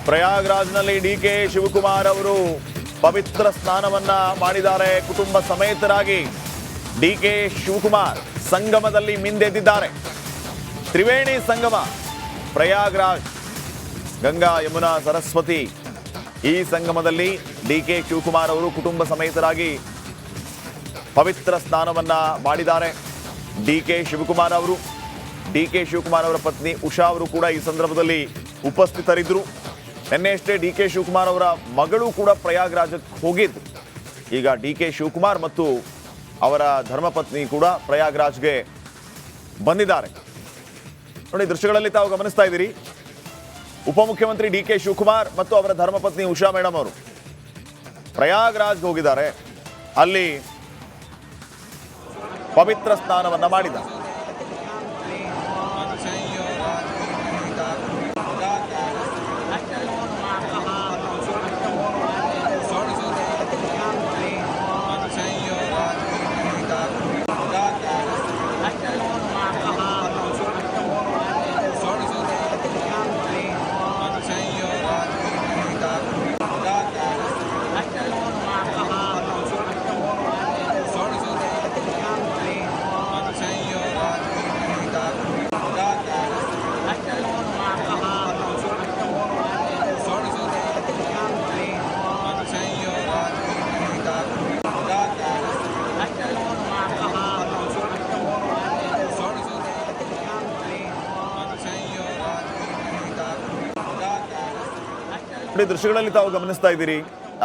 ಪ್ರಯಾಗ್ರಾಜ್ನಲ್ಲಿ DK Shivakumar ಅವರು ಪವಿತ್ರ ಸ್ನಾನವನ್ನ ಮಾಡಿದ್ದಾರೆ. ಕುಟುಂಬ ಸಮೇತರಾಗಿ ಡಿಕೆ ಶಿವಕುಮಾರ್ ಸಂಗಮದಲ್ಲಿ ಮಿಂದೆದ್ದಿದ್ದಾರೆ. ತ್ರಿವೇಣಿ ಸಂಗಮ ಪ್ರಯಾಗ್ರಾಜ್, ಗಂಗಾ ಯಮುನಾ ಸರಸ್ವತಿ ಈ ಸಂಗಮದಲ್ಲಿ ಡಿಕೆ ಶಿವಕುಮಾರ್ ಅವರು ಕುಟುಂಬ ಸಮೇತರಾಗಿ ಪವಿತ್ರ ಸ್ನಾನವನ್ನ ಮಾಡಿದ್ದಾರೆ. ಡಿಕೆ ಶಿವಕುಮಾರ್ ಅವರ ಪತ್ನಿ ಉಷಾ ಅವರು ಕೂಡ ಈ ಸಂದರ್ಭದಲ್ಲಿ ಉಪಸ್ಥಿತರಿದ್ದರು. ನಿನ್ನೆಯಷ್ಟೇ ಡಿಕೆ ಶಿವಕುಮಾರ್ ಅವರ ಮಗಳು ಕೂಡ ಪ್ರಯಾಗ್ರಾಜಕ್ಕೆ ಹೋಗಿದ್ದು. ಈಗ ಡಿಕೆ ಶಿವಕುಮಾರ್ ಮತ್ತು ಅವರ ಧರ್ಮಪತ್ನಿ ಕೂಡ ಪ್ರಯಾಗ್ರಾಜ್ಗೆ ಬಂದಿದ್ದಾರೆ. ನೋಡಿ, ದೃಶ್ಯಗಳಲ್ಲಿ ತಾವು ಗಮನಿಸ್ತಾ ಇದ್ದೀರಿ. ಉಪಮುಖ್ಯಮಂತ್ರಿ ಡಿಕೆ ಶಿವಕುಮಾರ್ ಮತ್ತು ಅವರ ಧರ್ಮಪತ್ನಿ ಉಷಾ ಮೇಡಮ್ ಅವರು ಪ್ರಯಾಗ್ರಾಜ್ಗೆ ಹೋಗಿದ್ದಾರೆ. ಅಲ್ಲಿ ಪವಿತ್ರ ಸ್ನಾನವನ್ನ ಮಾಡಿದ್ದಾರೆ. ದೃಶ್ಯಗಳಲ್ಲಿ ತಾವು ಗಮನಿಸ್ತಾ ಇದ್ದೀರಿ.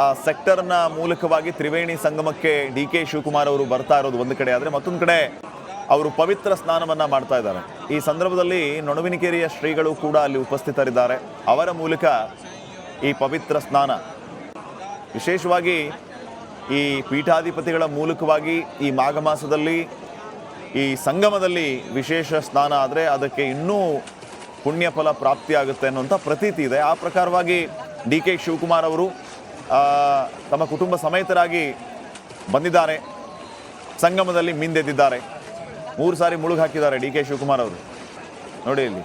ಆ ಸೆಕ್ಟರ್ನ ಮೂಲಕವಾಗಿ ತ್ರಿವೇಣಿ ಸಂಗಮಕ್ಕೆ ಡಿಕೆ ಶಿವಕುಮಾರ್ ಅವರು ಬರ್ತಾ ಇರೋದು ಒಂದು ಕಡೆ ಆದರೆ, ಮತ್ತೊಂದು ಕಡೆ ಅವರು ಪವಿತ್ರ ಸ್ನಾನವನ್ನ ಮಾಡ್ತಾ ಇದ್ದಾರೆ. ಈ ಸಂದರ್ಭದಲ್ಲಿ ನೊಣವಿನಕೆರೆಯ ಶ್ರೀಗಳು ಕೂಡ ಅಲ್ಲಿ ಉಪಸ್ಥಿತರಿದ್ದಾರೆ. ಅವರ ಮೂಲಕ ಈ ಪವಿತ್ರ ಸ್ನಾನ, ವಿಶೇಷವಾಗಿ ಈ ಪೀಠಾಧಿಪತಿಗಳ ಮೂಲಕವಾಗಿ ಈ ಮಾಘ ಮಾಸದಲ್ಲಿ ಈ ಸಂಗಮದಲ್ಲಿ ವಿಶೇಷ ಸ್ನಾನ ಆದರೆ ಅದಕ್ಕೆ ಇನ್ನೂ ಪುಣ್ಯ ಫಲ ಪ್ರಾಪ್ತಿಯಾಗುತ್ತೆ ಅನ್ನುವಂಥ ಪ್ರತೀತಿ ಇದೆ. ಆ ಪ್ರಕಾರವಾಗಿ ಡಿಕೆ ಶಿವಕುಮಾರ್ ಅವರು ತಮ್ಮ ಕುಟುಂಬ ಸಮೇತರಾಗಿ ಬಂದಿದ್ದಾರೆ. ಸಂಗಮದಲ್ಲಿ ಮಿಂದೆದ್ದಿದ್ದಾರೆ. 3 ಸಾರಿ ಮುಳುಗು ಹಾಕಿದ್ದಾರೆ ಡಿಕೆ ಶಿವಕುಮಾರ್ ಅವರು. ನೋಡಿ, ಇಲ್ಲಿ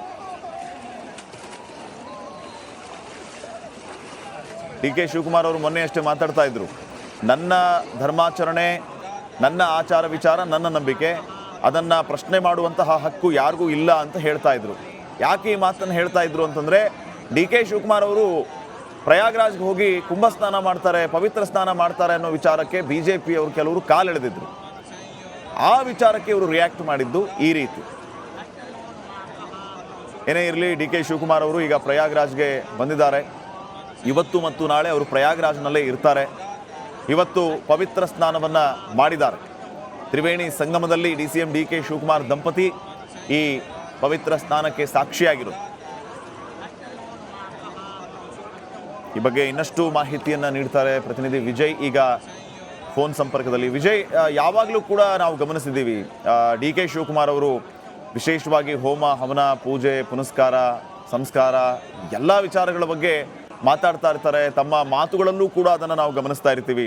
ಡಿಕೆ ಶಿವಕುಮಾರ್ ಅವರು ಮೊನ್ನೆ ಅಷ್ಟೇ ಮಾತಾಡ್ತಾ ಇದ್ರು. ನನ್ನ ಧರ್ಮಾಚರಣೆ, ನನ್ನ ಆಚಾರ ವಿಚಾರ, ನನ್ನ ನಂಬಿಕೆ, ಅದನ್ನು ಪ್ರಶ್ನೆ ಮಾಡುವಂತಹ ಹಕ್ಕು ಯಾರಿಗೂ ಇಲ್ಲ ಅಂತ ಹೇಳ್ತಾ ಇದ್ರು. ಯಾಕೆ ಈ ಮಾತನ್ನು ಹೇಳ್ತಾ ಇದ್ರು ಅಂತಂದರೆ, ಡಿ ಕೆ ಶಿವಕುಮಾರ್ ಅವರು ಪ್ರಯಾಗ್ರಾಜ್ಗೆ ಹೋಗಿ ಕುಂಭ ಸ್ನಾನ ಮಾಡ್ತಾರೆ, ಪವಿತ್ರ ಸ್ನಾನ ಮಾಡ್ತಾರೆ ಅನ್ನೋ ವಿಚಾರಕ್ಕೆ BJP ಅವರು ಕೆಲವರು ಕಾಲೆಳೆದಿದ್ರು. ಆ ವಿಚಾರಕ್ಕೆ ಇವರು ರಿಯಾಕ್ಟ್ ಮಾಡಿದ್ದು ಈ ರೀತಿ. ಏನೇ ಇರಲಿ, ಡಿ ಕೆ ಶಿವಕುಮಾರ್ ಅವರು ಈಗ ಪ್ರಯಾಗ್ರಾಜ್ಗೆ ಬಂದಿದ್ದಾರೆ. ಇವತ್ತು ಮತ್ತು ನಾಳೆ ಅವರು ಪ್ರಯಾಗ್ರಾಜ್ನಲ್ಲೇ ಇರ್ತಾರೆ. ಇವತ್ತು ಪವಿತ್ರ ಸ್ನಾನವನ್ನು ಮಾಡಿದ್ದಾರೆ. ತ್ರಿವೇಣಿ ಸಂಗಮದಲ್ಲಿ DCM ಡಿ ಕೆ ಶಿವಕುಮಾರ್ ದಂಪತಿ ಈ ಪವಿತ್ರ ಸ್ನಾನಕ್ಕೆ ಸಾಕ್ಷಿಯಾಗಿರು. ಈ ಬಗ್ಗೆ ಇನ್ನಷ್ಟು ಮಾಹಿತಿಯನ್ನು ನೀಡ್ತಾರೆ ಪ್ರತಿನಿಧಿ ವಿಜಯ್. ಈಗ ಫೋನ್ ಸಂಪರ್ಕದಲ್ಲಿ. ವಿಜಯ್, ಯಾವಾಗಲೂ ಕೂಡ ನಾವು ಗಮನಿಸಿದ್ದೀವಿ ಡಿ ಕೆ ಶಿವಕುಮಾರ್ ಅವರು ವಿಶೇಷವಾಗಿ ಹೋಮ ಹವನ, ಪೂಜೆ ಪುನಸ್ಕಾರ, ಸಂಸ್ಕಾರ ಎಲ್ಲ ವಿಚಾರಗಳ ಬಗ್ಗೆ ಮಾತಾಡ್ತಾ ಇರ್ತಾರೆ. ತಮ್ಮ ಮಾತುಗಳಲ್ಲೂ ಕೂಡ ಅದನ್ನು ನಾವು ಗಮನಿಸ್ತಾ ಇರ್ತೀವಿ.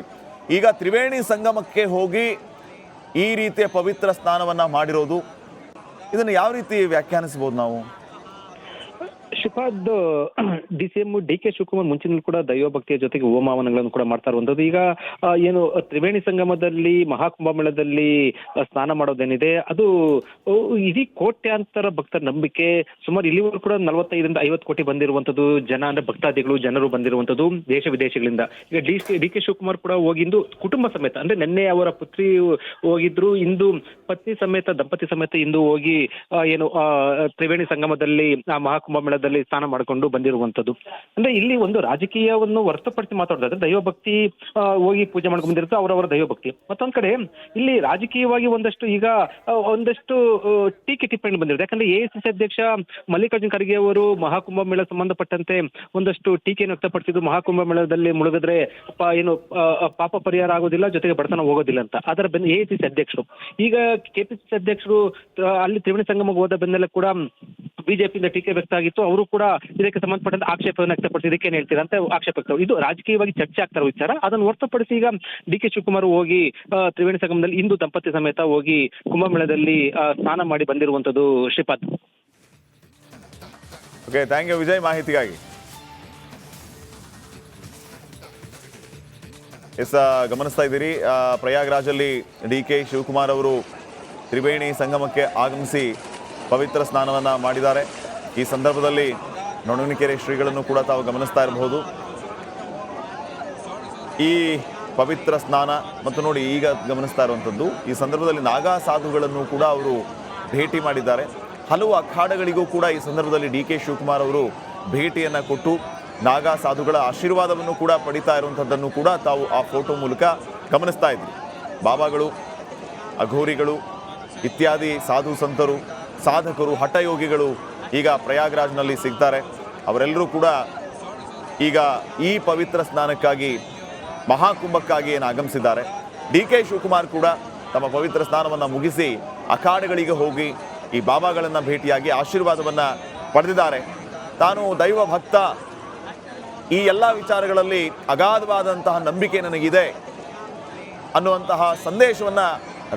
ಈಗ ತ್ರಿವೇಣಿ ಸಂಗಮಕ್ಕೆ ಹೋಗಿ ಈ ರೀತಿಯ ಪವಿತ್ರ ಸ್ನಾನವನ್ನು ಮಾಡಿರೋದು, ಇದನ್ನು ಯಾವ ರೀತಿ ವ್ಯಾಖ್ಯಾನಿಸಬಹುದು ನಾವು? Shripad, DCM D K Shivakumar ಮುಂಚಿನ ಕೂಡ ದೈವಭಕ್ತಿಯ ಜೊತೆಗೆ ಹೋಮಾವನಗಳನ್ನು ಕೂಡ ಮಾಡ್ತಾ ಇರುವಂತದ್ದು. ಈಗ ಏನು ತ್ರಿವೇಣಿ ಸಂಗಮದಲ್ಲಿ ಮಹಾಕುಂಭಮೇಳದಲ್ಲಿ ಸ್ನಾನ ಮಾಡೋದೇನಿದೆ, ಅದು ಇಡೀ ಕೋಟ್ಯಾಂತರ ಭಕ್ತರ ನಂಬಿಕೆ. ಸುಮಾರು ಇಲ್ಲಿವರೆಗೂ ಕೂಡ 45ರಿಂದ 50 ಕೋಟಿ ಬಂದಿರುವಂತದ್ದು ಜನ, ಅಂದ್ರೆ ಭಕ್ತಾದಿಗಳು ಜನರು ಬಂದಿರುವಂತದ್ದು ದೇಶ ವಿದೇಶಗಳಿಂದ. ಈಗ ಡಿ ಕೆ ಶಿವಕುಮಾರ್ ಕೂಡ ಹೋಗಿಂದು ಕುಟುಂಬ ಸಮೇತ, ಅಂದ್ರೆ ನಿನ್ನೆ ಅವರ ಪುತ್ರಿ ಹೋಗಿದ್ರು, ಇಂದು ಪತ್ನಿ ಸಮೇತ, ದಂಪತಿ ಸಮೇತ ಇಂದು ಹೋಗಿ ಏನು ತ್ರಿವೇಣಿ ಸಂಗಮದಲ್ಲಿ ಮಹಾಕುಂಭಮೇಳದಲ್ಲಿ ಸ್ನಾನ ಮಾಡಿಕೊಂಡು ಬಂದಿರುವಂತದ್ದು. ಅಂದ್ರೆ ಇಲ್ಲಿ ಒಂದು ರಾಜಕೀಯವನ್ನು ಹೊರತುಪಡಿಸಿ ಮಾತಾಡೋದಾದ್ರೆ ದೈವಭಕ್ತಿ ಹೋಗಿ ಪೂಜೆ ಮಾಡ್ಕೊಂಡು ಬಂದಿರುತ್ತೆ, ಅವರವರ ದೈವಭಕ್ತಿ. ಮತ್ತೊಂದ್ ಕಡೆ ಇಲ್ಲಿ ರಾಜಕೀಯವಾಗಿ ಒಂದಷ್ಟು ಟೀಕೆ ಟಿಪ್ಪಣಿ ಬಂದಿರುತ್ತೆ. ಯಾಕಂದ್ರೆ AICC ಅಧ್ಯಕ್ಷ ಮಲ್ಲಿಕಾರ್ಜುನ್ ಖರ್ಗೆ ಅವರು ಮಹಾಕುಂಭಮೇಳ ಸಂಬಂಧಪಟ್ಟಂತೆ ಒಂದಷ್ಟು ಟೀಕೆಯನ್ನು ವ್ಯಕ್ತಪಡಿಸಿದ್ದು. ಮಹಾಕುಂಭಮೇಳದಲ್ಲಿ ಮುಳುಗಿದ್ರೆ ಪಾಪ ಪರಿಹಾರ ಆಗೋದಿಲ್ಲ, ಜೊತೆಗೆ ಬಡತನ ಹೋಗೋದಿಲ್ಲ ಅಂತ. ಅದರ AICC ಅಧ್ಯಕ್ಷರು ಈಗ KPCC ಅಧ್ಯಕ್ಷರು ಅಲ್ಲಿ ತ್ರಿವೇಣಿ ಸಂಗಮಕ್ಕೆ ಹೋದ ಬೆನ್ನಲ್ಲೇ ಕೂಡ ಬಿಜೆಪಿಯಿಂದ ಟೀಕೆ ವ್ಯಕ್ತ ಆಗಿತ್ತು. ಅವರು ಕೂಡ ಇದಕ್ಕೆ ಸಂಬಂಧಪಟ್ಟಂತೆ ಆಕ್ಷೇಪವನ್ನು ವ್ಯಕ್ತಪಡಿಸಿ ಇದಕ್ಕೆ ಏನ್ ಹೇಳ್ತೀರಾ ಅಂತ ಆಕ್ಷೇಪ ವ್ಯಕ್ತ. ಇದು ರಾಜಕೀಯವಾಗಿ ಚರ್ಚೆ ಆಗ್ತಾ ಇರೋ ವಿಚಾರ. ಅದನ್ನು ಹೊರತುಪಡಿಸಿ ಈಗ ಡಿ ಕೆ ಶಿವಕುಮಾರ್ ಹೋಗಿ ತ್ರಿವೇಣಿ ಸಂಗಮದಲ್ಲಿ ಇಂದು ದಂಪತಿ ಸಮೇತ ಹೋಗಿ ಕುಂಭಮೇಳದಲ್ಲಿ ಸ್ನಾನ ಮಾಡಿ ಬಂದಿರುವಂತದ್ದು. Shripad, okay, thank you Vijay ಮಾಹಿತಿಗಾಗಿ. ಗಮನಿಸ್ತಾ ಇದ್ದೀರಿ, ಪ್ರಯಾಗ್ರಾಜಲ್ಲಿ DK ಶಿವಕುಮಾರ್ ಅವರು ತ್ರಿವೇಣಿ ಸಂಗಮಕ್ಕೆ ಆಗಮಿಸಿ ಪವಿತ್ರ ಸ್ನಾನವನ್ನು ಮಾಡಿದ್ದಾರೆ. ಈ ಸಂದರ್ಭದಲ್ಲಿ ನೊಣವಿನಕೆರೆ ಶ್ರೀಗಳನ್ನು ಕೂಡ ತಾವು ಗಮನಿಸ್ತಾ ಇರಬಹುದು. ಈ ಪವಿತ್ರ ಸ್ನಾನ ಮತ್ತು ನೋಡಿ ಈಗ ಗಮನಿಸ್ತಾ ಇರುವಂಥದ್ದು, ಈ ಸಂದರ್ಭದಲ್ಲಿ ನಾಗಾ ಸಾಧುಗಳನ್ನು ಕೂಡ ಅವರು ಭೇಟಿ ಮಾಡಿದ್ದಾರೆ. ಹಲವು ಅಖಾಡಗಳಿಗೂ ಕೂಡ ಈ ಸಂದರ್ಭದಲ್ಲಿ DK ಶಿವಕುಮಾರ್ ಅವರು ಭೇಟಿಯನ್ನು ಕೊಟ್ಟು ನಾಗಾ ಸಾಧುಗಳ ಆಶೀರ್ವಾದವನ್ನು ಕೂಡ ಪಡಿತಾ ಇರುವಂಥದ್ದನ್ನು ಕೂಡ ತಾವು ಆ ಫೋಟೋ ಮೂಲಕ ಗಮನಿಸ್ತಾ ಇದ್ರಿ. ಬಾಬಾಗಳು, ಅಘೋರಿಗಳು ಇತ್ಯಾದಿ ಸಾಧು ಸಂತರು, ಸಾಧಕರು, ಹಠಯೋಗಿಗಳು ಈಗ ಪ್ರಯಾಗ್ರಾಜ್ನಲ್ಲಿ ಸಿಗ್ತಾರೆ. ಅವರೆಲ್ಲರೂ ಕೂಡ ಈಗ ಈ ಪವಿತ್ರ ಸ್ನಾನಕ್ಕಾಗಿ, ಮಹಾಕುಂಭಕ್ಕಾಗಿ ಏನು ಆಗಮಿಸಿದ್ದಾರೆ. DK ಶಿವಕುಮಾರ್ ಕೂಡ ತಮ್ಮ ಪವಿತ್ರ ಸ್ನಾನವನ್ನು ಮುಗಿಸಿ ಅಖಾಡಗಳಿಗೆ ಹೋಗಿ ಈ ಬಾಬಾಗಳನ್ನು ಭೇಟಿಯಾಗಿ ಆಶೀರ್ವಾದವನ್ನು ಪಡೆದಿದ್ದಾರೆ. ತಾನು ದೈವ ಭಕ್ತ, ಈ ಎಲ್ಲ ವಿಚಾರಗಳಲ್ಲಿ ಅಗಾಧವಾದಂತಹ ನಂಬಿಕೆ ನನಗಿದೆ ಅನ್ನುವಂತಹ ಸಂದೇಶವನ್ನು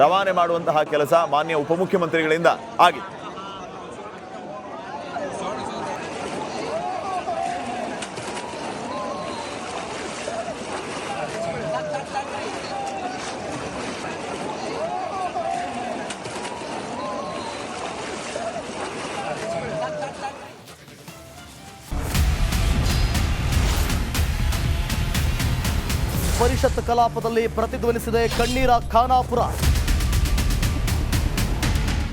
ರವಾನೆ ಮಾಡುವಂತಹ ಕೆಲಸ ಮಾನ್ಯ ಉಪಮುಖ್ಯಮಂತ್ರಿಗಳಿಂದ ಆಗಿದೆ. ಪರಿಷತ್ ಕಲಾಪದಲ್ಲಿ ಪ್ರತಿಧ್ವನಿಸಿದೆ ಕಣ್ಣೀರ ಖಾನಾಪುರ.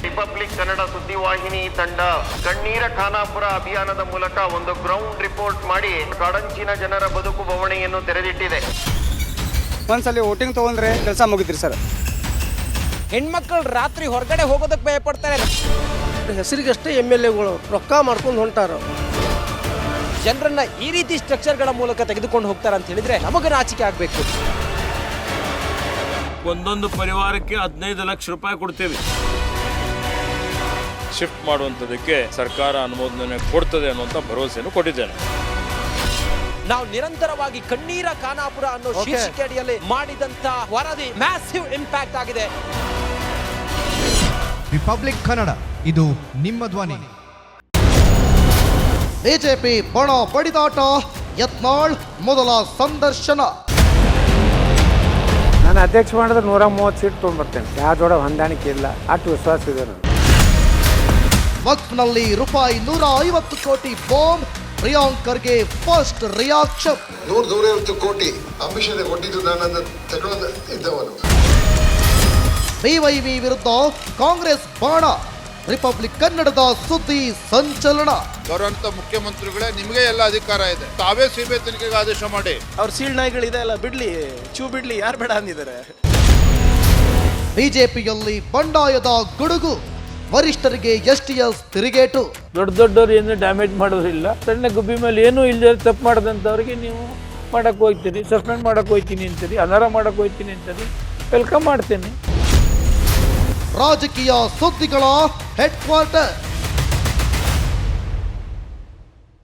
ರಿಪಬ್ಲಿಕ್ ಕನ್ನಡ ಸುದ್ದಿವಾಹಿನಿ ತಂಡ ಕಣ್ಣೀರ ಖಾನಾಪುರ ಅಭಿಯಾನದ ಮೂಲಕ ಒಂದು ಗ್ರೌಂಡ್ ರಿಪೋರ್ಟ್ ಮಾಡಿ ಕಾಡಂಚಿನ ಜನರ ಬದುಕು ಬವಣೆಯನ್ನು ತೆರೆದಿಟ್ಟಿದೆ. ಒಂದ್ಸಲಿ ವೋಟಿಂಗ್ ತಗೊಂಡ್ರೆ ಕೆಲಸ ಮುಗಿದ್ರಿ ಸರ್. ಹೆಣ್ಮಕ್ಳು ರಾತ್ರಿ ಹೊರಗಡೆ ಹೋಗೋದಕ್ಕೆ ಭಯ ಪಡ್ತಾರೆ. ಹೆಸರಿಗಷ್ಟೇ MLAಗಳು ರೊಕ್ಕ ಮಾಡ್ಕೊಂಡು ಹೊಂಟಾರ. ಜನರನ್ನ ಈ ರೀತಿ ಸ್ಟ್ರಕ್ಚರ್ಗಳ ಮೂಲಕ ತೆಗೆದುಕೊಂಡು ಹೋಗ್ತಾರೆ ಅಂತ ಹೇಳಿದ್ರೆ ನಮಗೆ ನಾಚಿಕೆ ಆಗಬೇಕು. ಒಂದೊಂದು ಪರಿವಾರಕ್ಕೆ 15 ಲಕ್ಷ ರೂಪಾಯಿ ಕೊಡ್ತೇವೆ. ಶಿಫ್ಟ್ ಮಾಡುವಂಥದ್ದಕ್ಕೆ ಸರ್ಕಾರ ಅನುಮೋದನೆ ಕೊಡ್ತದೆ ಅನ್ನುವಂಥ ಭರವಸೆಯನ್ನು ಕೊಟ್ಟಿದ್ದೇನೆ. ನಾವು ನಿರಂತರವಾಗಿ ಕಣ್ಣೀರ ಖಾನಾಪುರ ಅನ್ನೋ ಶೀರ್ಷಿಕೆ ಅಡಿಯಲ್ಲಿ ಮಾಡಿದಂತ ವರದಿ ಮ್ಯಾಸಿವ್ ಇಂಪ್ಯಾಕ್ಟ್ ಆಗಿದೆ. ರಿಪಬ್ಲಿಕ್ ಕನ್ನಡ, ಇದು ನಿಮ್ಮ ಧ್ವನಿ. ಬಿಜೆಪಿ ಬಣ ಬಡಿದಾಟ, ಯತ್ನಾಳ್ ಮೊದಲ ಸಂದರ್ಶನ. ನಾನು ಅಧ್ಯಕ್ಷ ಮಾಡಿದ್ರೆ 130 ಸೀಟ್ ತೊಗೊಂಡ್ಬರ್ತೇನೆ. ಯಾವ ಜೋಡ ಹೊಂದಾಣಿಕೆ ಇಲ್ಲ, ಅಷ್ಟು ವಿಶ್ವಾಸ ಇದೆ ನನಗೆ. ವಕ್ಫ್ನಲ್ಲಿ ರೂಪಾಯಿ 150 ಕೋಟಿ bomb, Priyank Kharge first reaction. 150 ಕೋಟಿ ಅಂಬಿಷನ್ ಕೊಟ್ಟಿದ್ದು ನಾನು ತಗೊಳ್ಳೋದು ಇದ್ದವನು. BYV ವಿರುದ್ಧ ಕಾಂಗ್ರೆಸ್ ಬಾಣ, ರಿಪಬ್ಲಿಕ್ ಕನ್ನಡದ ಸುದ್ದಿ ಸಂಚಲನ. ಬರುವಂತ ಮುಖ್ಯಮಂತ್ರಿಗಳೇ, ನಿಮಗೆ ಎಲ್ಲ ಅಧಿಕಾರ ಇದೆ, ತಾವೇ ಸಿಬಿಐ ತನಿಖೆಗೆ ಆದೇಶ ಮಾಡಿ. ಅವ್ರ ಸೀಳ್ ನಾಯಿಗಳಿದೆ ಅಲ್ಲ, ಬಿಡ್ಲಿ, ಚೂ ಬಿಡ್ಲಿ, ಯಾರು ಬೇಡ ಅಂದಿದ್ದಾರೆ. ಬಿಜೆಪಿಯಲ್ಲಿ ಬಂಡಾಯದ ಗುಡುಗು, ವರಿಷ್ಠರಿಗೆ STS ತಿರುಗೇಟು. ದೊಡ್ಡವರು ಏನು ಡ್ಯಾಮೇಜ್ ಮಾಡೋದಿಲ್ಲ. ಸಣ್ಣ ಗುಬ್ಬಿ ಮೇಲೆ ಏನೂ ಇಲ್ಲದೆ ತಪ್ಪು ಮಾಡಿದಂಥವ್ರಿಗೆ ನೀವು ಮಾಡಕ್ಕೆ ಹೋಗ್ತೀರಿ, ಸಸ್ಪೆಂಡ್ ಮಾಡಕ್ಕೆ ಹೋಗ್ತೀನಿ ಅಂತೀರಿ, ಅನರ್ಹ ಮಾಡಕ್ಕೆ ಹೋಗ್ತೀನಿ ಅಂತೀರಿ, ವೆಲ್ಕಮ್ ಮಾಡ್ತೀನಿ. ರಾಜಕೀಯ ಸುದ್ದಿಗಳ ಹೆಡ್ ಕ್ವಾರ್ಟರ್.